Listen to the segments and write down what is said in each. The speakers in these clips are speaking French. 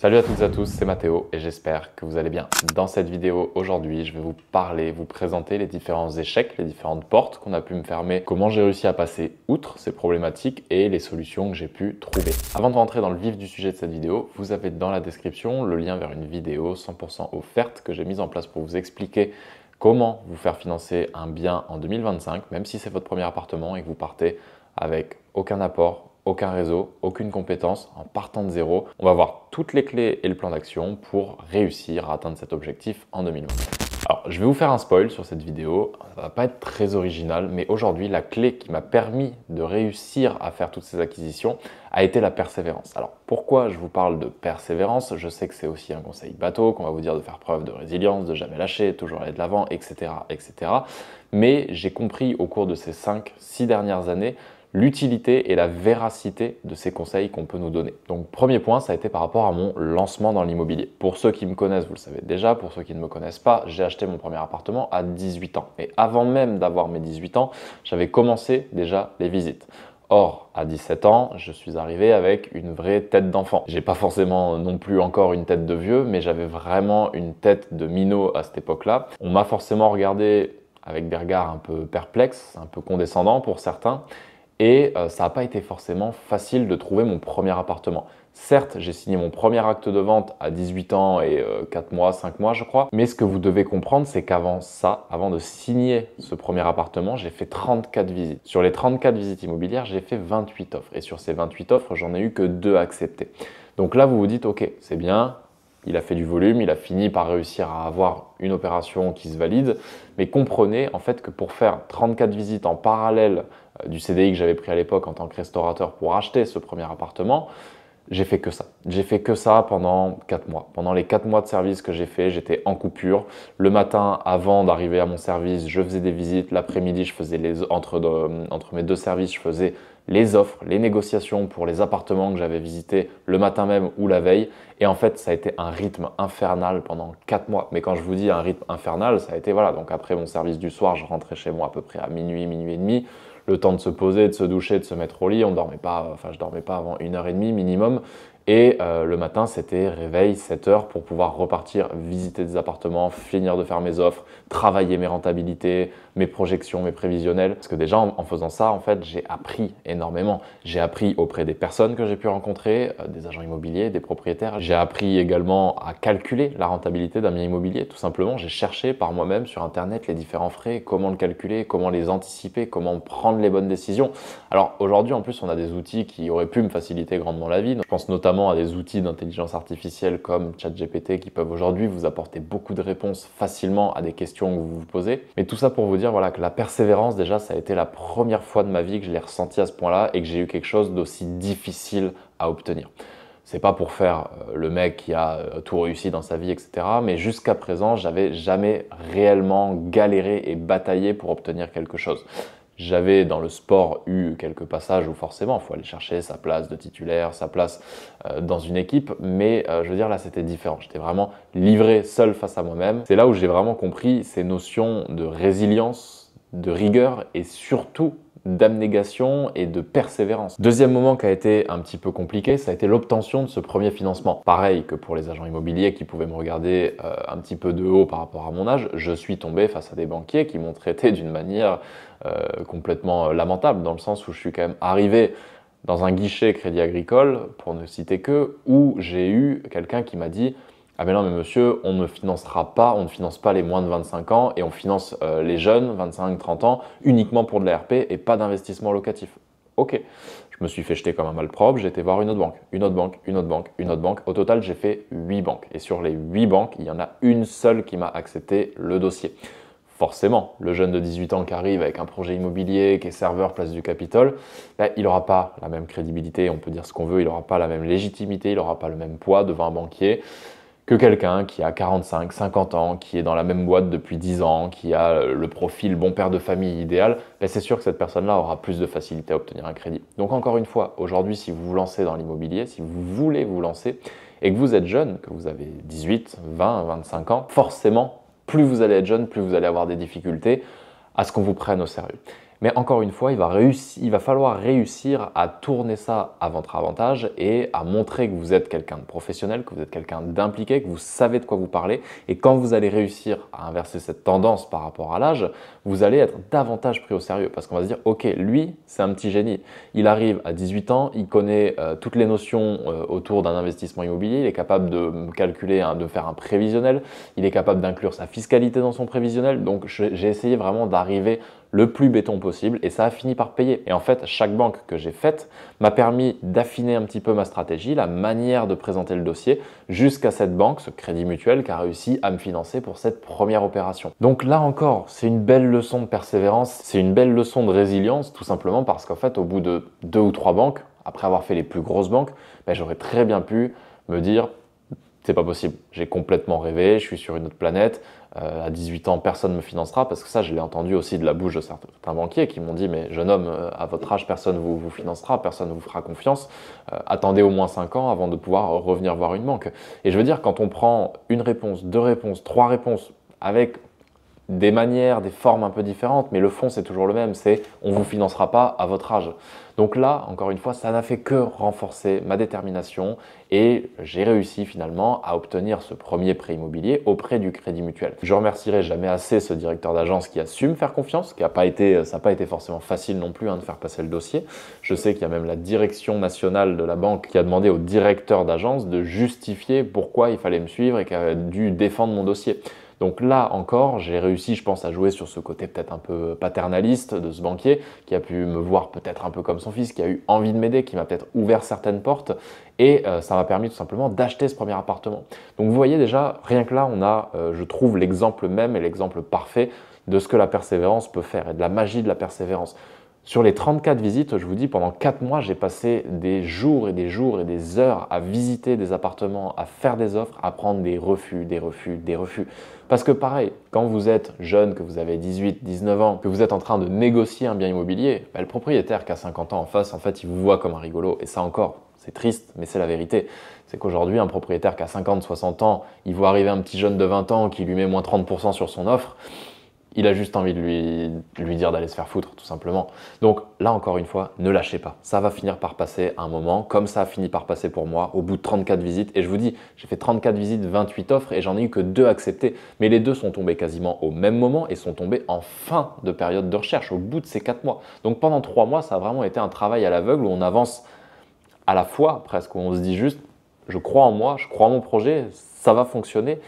Salut à toutes et à tous, c'est Mathéo et j'espère que vous allez bien. Dans cette vidéo aujourd'hui, je vais vous parler, vous présenter les différents échecs, les différentes portes qu'on a pu me fermer, comment j'ai réussi à passer outre ces problématiques et les solutions que j'ai pu trouver. Avant de rentrer dans le vif du sujet de cette vidéo, vous avez dans la description le lien vers une vidéo 100% offerte que j'ai mise en place pour vous expliquer comment vous faire financer un bien en 2025, même si c'est votre premier appartement et que vous partez avec aucun apport, aucun réseau, aucune compétence, en partant de zéro. On va voir toutes les clés et le plan d'action pour réussir à atteindre cet objectif en 2020. Alors, je vais vous faire un spoil sur cette vidéo, ça va pas être très original, mais aujourd'hui, la clé qui m'a permis de réussir à faire toutes ces acquisitions a été la persévérance. Alors, pourquoi je vous parle de persévérance? Je sais que c'est aussi un conseil bateau, qu'on va vous dire de faire preuve de résilience, de jamais lâcher, toujours aller de l'avant, etc., etc. Mais j'ai compris au cours de ces 5-6 dernières années l'utilité et la véracité de ces conseils qu'on peut nous donner. Donc premier point, ça a été par rapport à mon lancement dans l'immobilier. Pour ceux qui me connaissent, vous le savez déjà, pour ceux qui ne me connaissent pas, j'ai acheté mon premier appartement à 18 ans. Et avant même d'avoir mes 18 ans, j'avais commencé déjà les visites. Or, à 17 ans, je suis arrivé avec une vraie tête d'enfant. J'ai pas forcément non plus encore une tête de vieux, mais j'avais vraiment une tête de minot à cette époque-là. On m'a forcément regardé avec des regards un peu perplexes, un peu condescendants pour certains. Et ça n'a pas été forcément facile de trouver mon premier appartement. Certes, j'ai signé mon premier acte de vente à 18 ans et 4 mois, 5 mois je crois. Mais ce que vous devez comprendre, c'est qu'avant ça, avant de signer ce premier appartement, j'ai fait 34 visites. Sur les 34 visites immobilières, j'ai fait 28 offres. Et sur ces 28 offres, j'en ai eu que 2 acceptées. Donc là, vous vous dites, ok, c'est bien, il a fait du volume, il a fini par réussir à avoir une opération qui se valide. Mais comprenez en fait que pour faire 34 visites en parallèle du CDI que j'avais pris à l'époque en tant que restaurateur pour acheter ce premier appartement, j'ai fait que ça. J'ai fait que ça pendant 4 mois. Pendant les 4 mois de service que j'ai fait, j'étais en coupure. Le matin, avant d'arriver à mon service, je faisais des visites. L'après-midi, je faisais entre mes deux services, je faisais les offres, les négociations pour les appartements que j'avais visités le matin même ou la veille. Et en fait, ça a été un rythme infernal pendant 4 mois. Mais quand je vous dis un rythme infernal, ça a été voilà. Donc après mon service du soir, je rentrais chez moi à peu près à minuit, minuit et demi. Le temps de se poser, de se doucher, de se mettre au lit. Je dormais pas avant 1h30 minimum. Et le matin, c'était réveil 7h pour pouvoir repartir visiter des appartements, finir de faire mes offres, travailler mes rentabilités, mes projections, mes prévisionnels. Parce que déjà, en faisant ça, en fait, j'ai appris énormément. J'ai appris auprès des personnes que j'ai pu rencontrer, des agents immobiliers, des propriétaires. J'ai appris également à calculer la rentabilité d'un bien immobilier. Tout simplement, j'ai cherché par moi-même sur Internet les différents frais, comment le calculer, comment les anticiper, comment prendre les bonnes décisions. Alors aujourd'hui, en plus, on a des outils qui auraient pu me faciliter grandement la vie. Je pense notamment à des outils d'intelligence artificielle comme ChatGPT qui peuvent aujourd'hui vous apporter beaucoup de réponses facilement à des questions que vous vous posez. Mais tout ça pour vous dire voilà, que la persévérance, déjà, ça a été la première fois de ma vie que je l'ai ressenti à ce point-là et que j'ai eu quelque chose d'aussi difficile à obtenir. C'est pas pour faire le mec qui a tout réussi dans sa vie, etc. Mais jusqu'à présent, j'avais jamais réellement galéré et bataillé pour obtenir quelque chose. J'avais dans le sport eu quelques passages où forcément il faut aller chercher sa place de titulaire, sa place dans une équipe, mais je veux dire là c'était différent. J'étais vraiment livré seul face à moi-même. C'est là où j'ai vraiment compris ces notions de résilience, de rigueur et surtout d'abnégation et de persévérance. Deuxième moment qui a été un petit peu compliqué, ça a été l'obtention de ce premier financement. Pareil que pour les agents immobiliers qui pouvaient me regarder un petit peu de haut par rapport à mon âge, je suis tombé face à des banquiers qui m'ont traité d'une manière complètement lamentable, dans le sens où je suis quand même arrivé dans un guichet Crédit Agricole, pour ne citer que, où j'ai eu quelqu'un qui m'a dit « Ah mais non mais monsieur, on ne financera pas, on ne finance pas les moins de 25 ans et on finance les jeunes, 25-30 ans, uniquement pour de l'ARP et pas d'investissement locatif. » Ok, je me suis fait jeter comme un malpropre, j'ai été voir une autre banque, une autre banque, une autre banque, une autre banque. Au total, j'ai fait 8 banques. Et sur les 8 banques, il y en a une seule qui m'a accepté le dossier. Forcément, le jeune de 18 ans qui arrive avec un projet immobilier, qui est serveur place du Capitole, il n'aura pas la même crédibilité, on peut dire ce qu'on veut, il n'aura pas la même légitimité, il n'aura pas le même poids devant un banquier que quelqu'un qui a 45, 50 ans, qui est dans la même boîte depuis 10 ans, qui a le profil bon père de famille idéal. C'est sûr que cette personne-là aura plus de facilité à obtenir un crédit. Donc encore une fois, aujourd'hui, si vous vous lancez dans l'immobilier, si vous voulez vous lancer et que vous êtes jeune, que vous avez 18, 20, 25 ans, forcément, plus vous allez être jeune, plus vous allez avoir des difficultés à ce qu'on vous prenne au sérieux. Mais encore une fois, il va falloir réussir à tourner ça à votre avantage et à montrer que vous êtes quelqu'un de professionnel, que vous êtes quelqu'un d'impliqué, que vous savez de quoi vous parlez. Et quand vous allez réussir à inverser cette tendance par rapport à l'âge, vous allez être davantage pris au sérieux parce qu'on va se dire, ok, lui, c'est un petit génie. Il arrive à 18 ans, il connaît toutes les notions autour d'un investissement immobilier, il est capable de calculer, de faire un prévisionnel, il est capable d'inclure sa fiscalité dans son prévisionnel. Donc, j'ai essayé vraiment d'arriver le plus béton possible et ça a fini par payer. Et en fait, chaque banque que j'ai faite m'a permis d'affiner un petit peu ma stratégie, la manière de présenter le dossier jusqu'à cette banque, ce Crédit Mutuel, qui a réussi à me financer pour cette première opération. Donc là encore, c'est une belle leçon de persévérance, c'est une belle leçon de résilience, tout simplement parce qu'en fait, au bout de 2 ou 3 banques, après avoir fait les plus grosses banques, j'aurais très bien pu me dire c'est pas possible, j'ai complètement rêvé, je suis sur une autre planète, à 18 ans personne ne me financera, parce que ça je l'ai entendu aussi de la bouche de certains banquiers qui m'ont dit mais jeune homme, à votre âge personne ne vous financera, personne ne vous fera confiance, attendez au moins 5 ans avant de pouvoir revenir voir une banque. Et je veux dire, quand on prend une réponse, 2 réponses, 3 réponses avec des manières, des formes un peu différentes, mais le fond c'est toujours le même, c'est on ne vous financera pas à votre âge. Donc là, encore une fois, ça n'a fait que renforcer ma détermination et j'ai réussi finalement à obtenir ce premier prêt immobilier auprès du Crédit Mutuel. Je remercierai jamais assez ce directeur d'agence qui a su me faire confiance, ça n'a pas été forcément facile non plus de faire passer le dossier. Je sais qu'il y a même la direction nationale de la banque qui a demandé au directeur d'agence de justifier pourquoi il fallait me suivre et qui a dû défendre mon dossier. Donc là encore, j'ai réussi, je pense, à jouer sur ce côté peut-être un peu paternaliste de ce banquier qui a pu me voir peut-être un peu comme son fils, qui a eu envie de m'aider, qui m'a peut-être ouvert certaines portes et ça m'a permis tout simplement d'acheter ce premier appartement. Donc vous voyez déjà, rien que là, on a, je trouve, l'exemple même et l'exemple parfait de ce que la persévérance peut faire et de la magie de la persévérance. Sur les 34 visites, je vous dis, pendant 4 mois, j'ai passé des jours et des jours et des heures à visiter des appartements, à faire des offres, à prendre des refus, des refus, des refus. Parce que pareil, quand vous êtes jeune, que vous avez 18, 19 ans, que vous êtes en train de négocier un bien immobilier, le propriétaire qui a 50 ans en face, en fait, il vous voit comme un rigolo. Et ça encore, c'est triste, mais c'est la vérité. C'est qu'aujourd'hui, un propriétaire qui a 50, 60 ans, il voit arriver un petit jeune de 20 ans qui lui met moins 30% sur son offre. Il a juste envie de lui dire d'aller se faire foutre, tout simplement. Donc là, encore une fois, ne lâchez pas. Ça va finir par passer un moment, comme ça a fini par passer pour moi, au bout de 34 visites. Et je vous dis, j'ai fait 34 visites, 28 offres, et j'en ai eu que 2 acceptées. Mais les 2 sont tombés quasiment au même moment et sont tombés en fin de période de recherche, au bout de ces 4 mois. Donc pendant 3 mois, ça a vraiment été un travail à l'aveugle où on avance à la fois, presque, où on se dit juste, je crois en moi, je crois en mon projet, ça va fonctionner.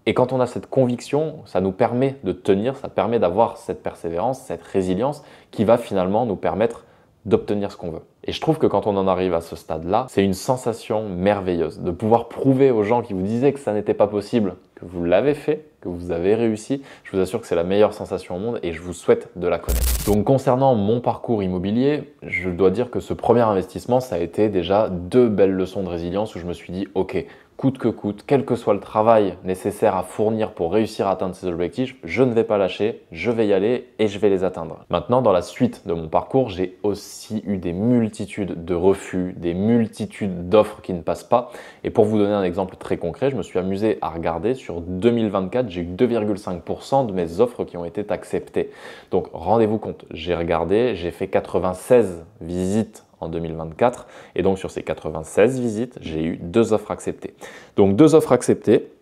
Et quand on a cette conviction, ça nous permet de tenir, ça permet d'avoir cette persévérance, cette résilience qui va finalement nous permettre d'obtenir ce qu'on veut. Et je trouve que quand on en arrive à ce stade-là, c'est une sensation merveilleuse de pouvoir prouver aux gens qui vous disaient que ça n'était pas possible, que vous l'avez fait, que vous avez réussi. Je vous assure que c'est la meilleure sensation au monde et je vous souhaite de la connaître. Donc concernant mon parcours immobilier, je dois dire que ce premier investissement, ça a été déjà 2 belles leçons de résilience où je me suis dit, ok, coûte que coûte, quel que soit le travail nécessaire à fournir pour réussir à atteindre ces objectifs, je ne vais pas lâcher, je vais y aller et je vais les atteindre. Maintenant, dans la suite de mon parcours, j'ai aussi eu des multitudes de refus, des multitudes d'offres qui ne passent pas. Et pour vous donner un exemple très concret, je me suis amusé à regarder sur 2024, j'ai eu 2,5% de mes offres qui ont été acceptées. Donc rendez-vous compte, j'ai regardé, j'ai fait 96 visites en 2024 et donc sur ces 96 visites, j'ai eu 2 offres acceptées. Donc 2 offres acceptées,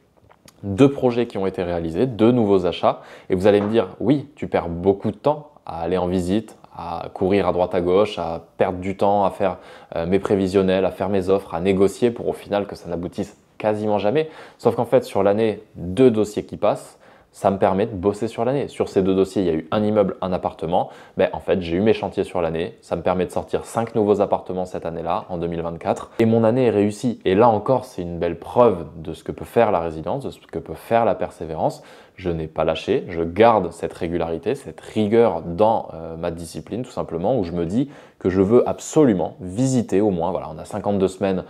2 projets qui ont été réalisés, 2 nouveaux achats et vous allez me dire oui, tu perds beaucoup de temps à aller en visite, à courir à droite à gauche, à perdre du temps, à faire mes prévisionnels, à faire mes offres, à négocier pour au final que ça n'aboutisse quasiment jamais. Sauf qu'en fait sur l'année, 2 dossiers qui passent, ça me permet de bosser sur l'année. Sur ces 2 dossiers, il y a eu un immeuble, un appartement. En fait, j'ai eu mes chantiers sur l'année. Ça me permet de sortir 5 nouveaux appartements cette année-là, en 2024. Et mon année est réussie. Et là encore, c'est une belle preuve de ce que peut faire la résilience, de ce que peut faire la persévérance. Je n'ai pas lâché. Je garde cette régularité, cette rigueur dans ma discipline, tout simplement, où je me dis que je veux absolument visiter au moins. Voilà, on a 52 semaines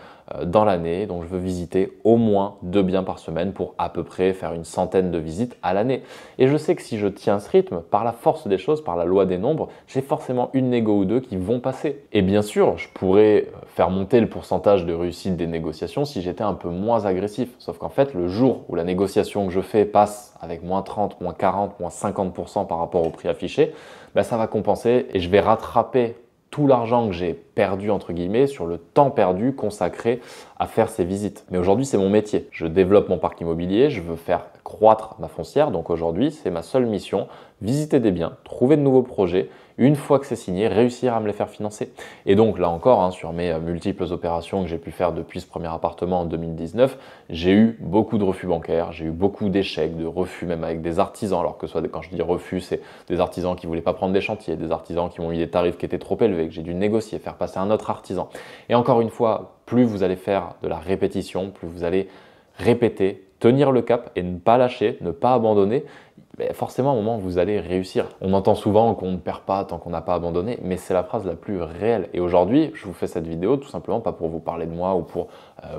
dans l'année, donc je veux visiter au moins 2 biens par semaine pour à peu près faire une centaine de visites à l'année. Et je sais que si je tiens ce rythme, par la force des choses, par la loi des nombres, j'ai forcément une négo ou deux qui vont passer. Et bien sûr, je pourrais faire monter le pourcentage de réussite des négociations si j'étais un peu moins agressif. Sauf qu'en fait, le jour où la négociation que je fais passe avec moins 30, moins 40, moins 50% par rapport au prix affiché, ben ça va compenser et je vais rattraper tout l'argent que j'ai perdu, entre guillemets, sur le temps perdu consacré à faire ces visites. Mais aujourd'hui, c'est mon métier. Je développe mon parc immobilier, je veux faire croître ma foncière. Donc aujourd'hui, c'est ma seule mission, visiter des biens, trouver de nouveaux projets. Une fois que c'est signé, réussir à me les faire financer. Et donc là encore, sur mes multiples opérations que j'ai pu faire depuis ce premier appartement en 2019, j'ai eu beaucoup de refus bancaires, j'ai eu beaucoup d'échecs, de refus même avec des artisans. Alors que soit quand je dis refus, c'est des artisans qui ne voulaient pas prendre des chantiers, des artisans qui m'ont mis des tarifs qui étaient trop élevés, que j'ai dû négocier, faire passer un autre artisan. Et encore une fois, plus vous allez faire de la répétition, plus vous allez répéter, tenir le cap et ne pas lâcher, ne pas abandonner, forcément à un moment vous allez réussir. On entend souvent qu'on ne perd pas tant qu'on n'a pas abandonné, mais c'est la phrase la plus réelle. Et aujourd'hui, je vous fais cette vidéo tout simplement pas pour vous parler de moi ou pour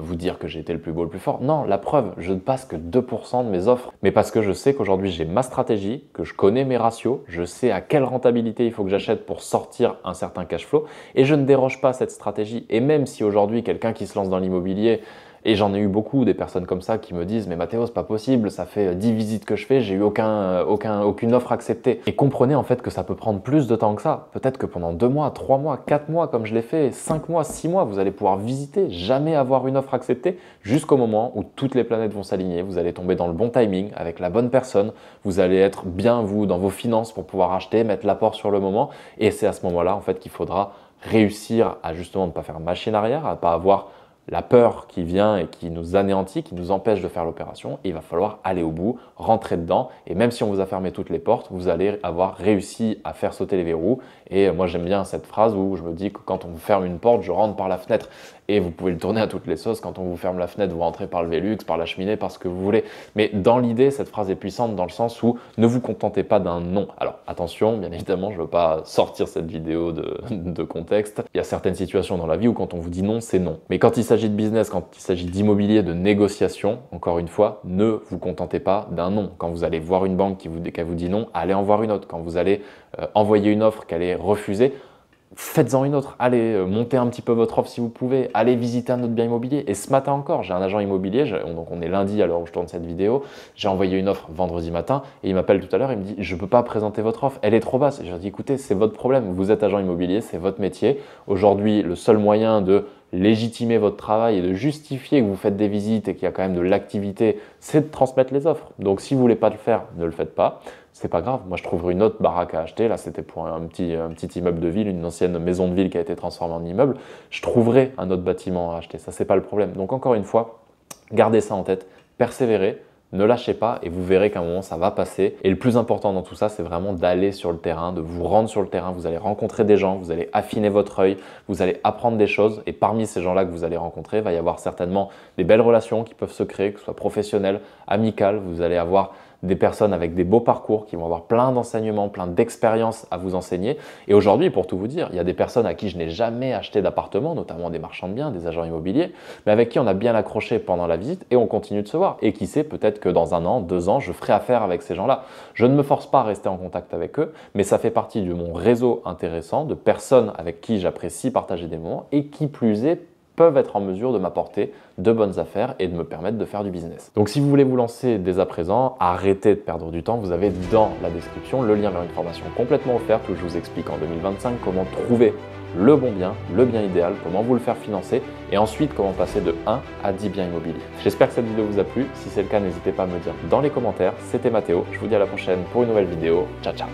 vous dire que j'ai été le plus beau, le plus fort. Non, la preuve, je ne passe que 2% de mes offres, mais parce que je sais qu'aujourd'hui j'ai ma stratégie, que je connais mes ratios, je sais à quelle rentabilité il faut que j'achète pour sortir un certain cash flow et je ne déroge pas à cette stratégie. Et même si aujourd'hui quelqu'un qui se lance dans l'immobilier, et j'en ai eu beaucoup, des personnes comme ça qui me disent « Mais Mathéo, c'est pas possible, ça fait 10 visites que je fais, j'ai eu aucune offre acceptée. » Et comprenez en fait que ça peut prendre plus de temps que ça. Peut-être que pendant 2 mois, 3 mois, 4 mois, comme je l'ai fait, 5 mois, 6 mois, vous allez pouvoir visiter, jamais avoir une offre acceptée, jusqu'au moment où toutes les planètes vont s'aligner. Vous allez tomber dans le bon timing, avec la bonne personne. Vous allez être bien, vous, dans vos finances pour pouvoir acheter, mettre l'apport sur le moment. Et c'est à ce moment-là en fait qu'il faudra réussir à justement ne pas faire machine arrière, à ne pas avoir la peur qui vient et qui nous anéantit, qui nous empêche de faire l'opération. Il va falloir aller au bout, rentrer dedans. Et même si on vous a fermé toutes les portes, vous allez avoir réussi à faire sauter les verrous. Et moi, j'aime bien cette phrase où je me dis que quand on vous ferme une porte, je rentre par la fenêtre. Et vous pouvez le tourner à toutes les sauces. Quand on vous ferme la fenêtre, vous rentrez par le Velux, par la cheminée, par ce que vous voulez. Mais dans l'idée, cette phrase est puissante dans le sens où ne vous contentez pas d'un non. Alors attention, bien évidemment, je ne veux pas sortir cette vidéo de contexte. Il y a certaines situations dans la vie où quand on vous dit non, c'est non. Mais quand il s'agit de business, quand il s'agit d'immobilier, de négociation, encore une fois, ne vous contentez pas d'un non. Quand vous allez voir une banque qu'elle vous dit non, allez en voir une autre. Quand vous allez envoyer une offre qu'elle est refusée, faites-en une autre. Allez, montez un petit peu votre offre si vous pouvez. Allez visiter un autre bien immobilier. Et ce matin encore, j'ai un agent immobilier, donc on est lundi à l'heure où je tourne cette vidéo, j'ai envoyé une offre vendredi matin et il m'appelle tout à l'heure, il me dit « Je ne peux pas présenter votre offre, elle est trop basse ». Et je lui ai dit « Écoutez, c'est votre problème, vous êtes agent immobilier, c'est votre métier. Aujourd'hui, le seul moyen de légitimer votre travail et de justifier que vous faites des visites et qu'il y a quand même de l'activité, c'est de transmettre les offres. Donc si vous ne voulez pas le faire, ne le faites pas. C'est pas grave, moi je trouverai une autre baraque à acheter. Là, c'était pour un petit immeuble de ville, une ancienne maison de ville qui a été transformée en immeuble. Je trouverai un autre bâtiment à acheter, ça c'est pas le problème. Donc encore une fois, gardez ça en tête, persévérez. Ne lâchez pas et vous verrez qu'à un moment ça va passer. Et le plus important dans tout ça, c'est vraiment d'aller sur le terrain, de vous rendre sur le terrain. Vous allez rencontrer des gens, vous allez affiner votre œil, vous allez apprendre des choses. Et parmi ces gens-là que vous allez rencontrer, il va y avoir certainement des belles relations qui peuvent se créer, que ce soit professionnelles, amicales. Vous allez avoir des personnes avec des beaux parcours qui vont avoir plein d'enseignements, plein d'expériences à vous enseigner. Et aujourd'hui, pour tout vous dire, il y a des personnes à qui je n'ai jamais acheté d'appartement, notamment des marchands de biens, des agents immobiliers, mais avec qui on a bien accroché pendant la visite et on continue de se voir. Et qui sait, peut-être que dans 1 an, 2 ans, je ferai affaire avec ces gens-là. Je ne me force pas à rester en contact avec eux, mais ça fait partie de mon réseau intéressant, de personnes avec qui j'apprécie partager des moments et qui plus est, peuvent être en mesure de m'apporter de bonnes affaires et de me permettre de faire du business. Donc si vous voulez vous lancer dès à présent, arrêtez de perdre du temps, vous avez dans la description le lien vers une formation complètement offerte où je vous explique en 2025 comment trouver le bon bien, le bien idéal, comment vous le faire financer et ensuite comment passer de 1 à 10 biens immobiliers. J'espère que cette vidéo vous a plu, si c'est le cas n'hésitez pas à me dire dans les commentaires. C'était Mathéo, je vous dis à la prochaine pour une nouvelle vidéo, ciao ciao.